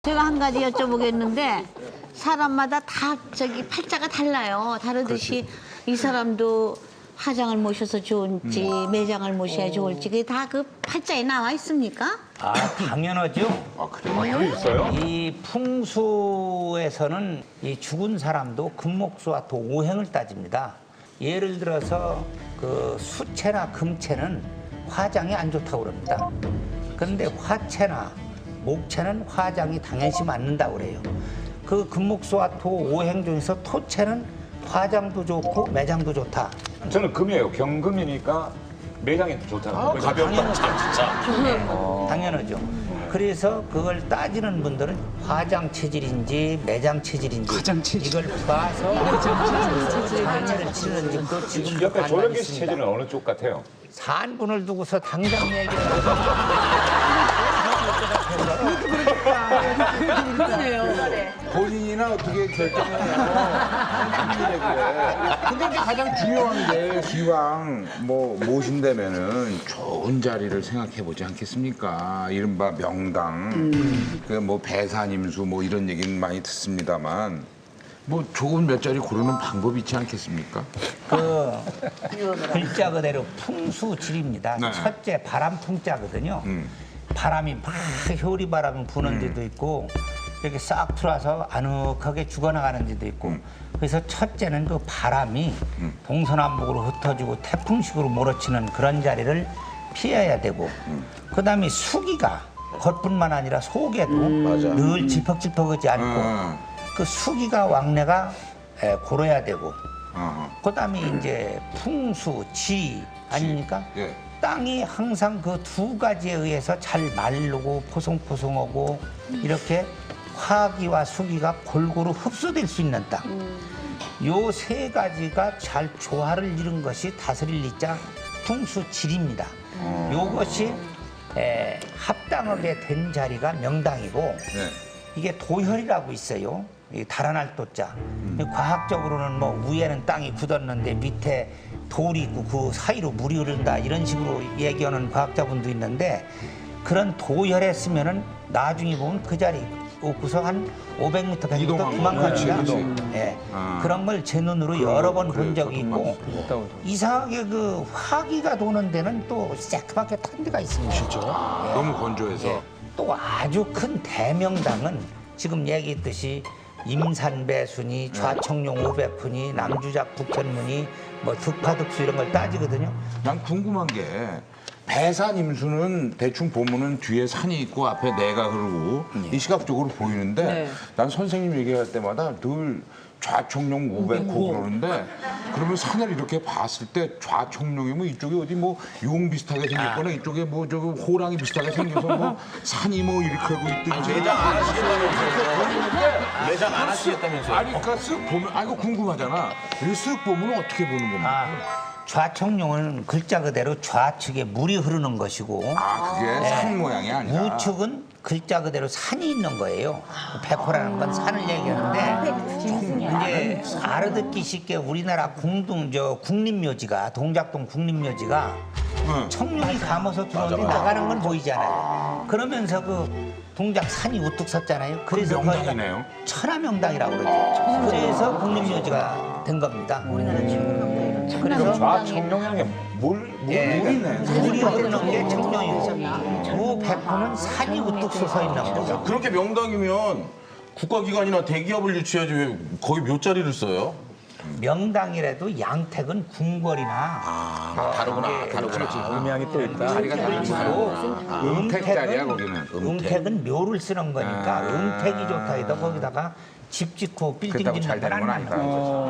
제가 한 가지 여쭤보겠는데 사람마다 다 저기 팔자가 달라요. 다르듯이 이 사람도 화장을 모셔서 좋을지 매장을 모셔야 좋을지 그게 다 그 팔자에 나와 있습니까? 아, 당연하죠. 아, 그래요? 그게 있어요? 이 풍수에서는 이 죽은 사람도 금목수와 또 오행을 따집니다. 예를 들어서 그 수채나 금채는 화장이 안 좋다고 그럽니다. 그런데 화채나 목채는 화장이 당연시 맞는다고 그래요. 그 금목수와 토 오행 중에서 토채는 화장도 좋고 매장도 좋다. 저는 금이에요. 경금이니까 매장이 더 좋다고. 가볍다. 참, 진짜. 당연하죠. 그래서 그걸 따지는 분들은 화장 체질인지 매장 체질인지 이걸 봐서 장애를 치르는 집도 지금 옆에 조영기 씨 체질은 어느 쪽 같아요? 산분을 두고서 당장 얘기를 본인이나 어떻게 결정해요? 근데 이제 가장 중요한 게 기왕 뭐 모신다면은 좋은 자리를 생각해 보지 않겠습니까? 이른바 명당, 그 뭐 배산임수 뭐 이런 얘기는 많이 듣습니다만 뭐 좋은 몇 자리 고르는 방법이 있지 않겠습니까? 그 글자 그대로 풍수질입니다. 네. 첫째 바람풍자거든요. 바람이 막 효리 바람이 부는 데도 있고 이렇게 싹 들어와서 아늑하게 죽어나가는 데도 있고 그래서 첫째는 그 바람이 동서남북으로 흩어지고 태풍식으로 몰아치는 그런 자리를 피해야 되고 그다음에 수기가 겉뿐만 아니라 속에도 늘 질퍽질퍽하지 않고 그 수기가 왕래가 고려야 되고 그다음에 이제 풍수, 지 아닙니까? 예. 땅이 항상 그 두 가지에 의해서 잘 마르고 포송포송하고 이렇게 화기와 수기가 골고루 흡수될 수 있는 땅. 요 세 가지가 잘 조화를 이룬 것이 다스릴 리자 풍수질입니다. 요것이 합당하게 된 자리가 명당이고 네. 이게 도혈이라고 있어요. 이 달아날 도자. 과학적으로는 뭐 위에는 땅이 굳었는데 밑에 돌이 있고 그 사이로 물이 흐른다 이런 식으로 얘기하는 과학자분도 있는데 그런 도혈에 쓰면은 나중에 보면 그 자리 구석 한 500m, 100m 이동한 그만큼입니다. 거, 그렇지. 예. 그런 걸 제 눈으로 여러 번 본 적이 있고 이상하게 그 화기가 도는 데는 또 새까맣게 탄 데가 있습니다. 진짜? 너무 건조해서. 예. 또 아주 큰 대명당은 지금 얘기했듯이 임산배순이, 좌청룡 500푼이, 남주작 북현문이, 뭐 득파득수 이런 걸 따지거든요. 난 궁금한 게 배산임수는 대충 보면은 뒤에 산이 있고 앞에 내가 흐르고 이 시각적으로 보이는데 난 선생님 얘기할 때마다 늘 좌청룡 500호 그러는데 그러면 산을 이렇게 봤을 때 좌청룡이 뭐 이쪽에 어디 뭐 용 비슷하게 생겼거나 이쪽에 뭐 저기 호랑이 비슷하게 생겨서 뭐 산이 뭐 이렇게 하고 있든지 매장 안 하시겠다면서요? 매장 안 하시겠다면서요? 아니 그러니까 쓱 보면 아 이거 궁금하잖아. 이렇게 쓱 보면 어떻게 보는 겁니까? 좌청룡은 글자 그대로 좌측에 물이 흐르는 것이고 아 그게 산 모양이 아니라 우측은 글자 그대로 산이 있는 거예요. 백호라는 건 산을 얘기하는데 이제 알아듣기 쉽게 우리나라 국립묘지가 동작동 국립묘지가 청룡이 감아서 들어오는데 나가는 건 보이잖아요. 그러면서 그 동작 산이 우뚝 섰잖아요. 그래서 명당이네요. 거기가 천하명당이라고 그러죠. 그래서 국립묘지가 된 겁니다. 그래서 좌청룡이라는 게 물이네. 물이 흐르는 게 청룡이고 그 백호는 산이 우뚝 솟아 있는 거죠. 그렇게 명당이면 국가기관이나 대기업을 유치해야지 왜 거기 묘자리를 써요? 명당이라도 양택은 궁궐이나 다르구나, 다르구나. 의미양이 또 있다. 자리가 다르고 음택 자리야 거기는. 음택은 묘를 쓰는 거니까 음택이 좋다 해도 거기다가 집 짓고 빌딩 그렇다고 짓는 잘 건 되는 건 안 아니다. 맞는 거죠.